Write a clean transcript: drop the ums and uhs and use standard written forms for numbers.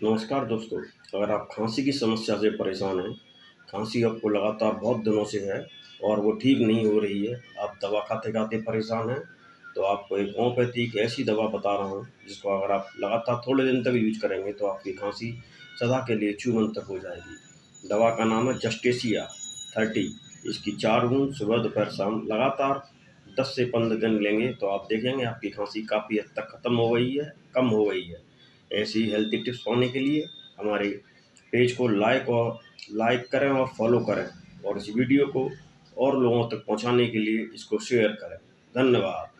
नमस्कार दोस्तों, अगर आप खाँसी की समस्या से परेशान हैं, खाँसी आपको लगातार बहुत दिनों से है और वो ठीक नहीं हो रही है, आप दवा खाते-खाते परेशान हैं, तो आपको एक होम्योपैथिक ऐसी दवा बता रहा हूँ, जिसको अगर आप लगातार थोड़े दिन तक यूज़ करेंगे, तो आपकी खाँसी सदा के लिए छूमंतर हो जाएगी। दवा का नाम है जस्टेसिया 30। इसकी 4 बूँद सुबह, दोपहर, शाम लगातार 10 से 15 दिन लेंगे, तो आप देखेंगे आपकी खाँसी काफ़ी हद तक खत्म हो गई है, कम हो गई है। ऐसी हेल्थी टिप्स पाने के लिए हमारे पेज को लाइक करें और फॉलो करें और इस वीडियो को और लोगों तक पहुंचाने के लिए इसको शेयर करें। धन्यवाद।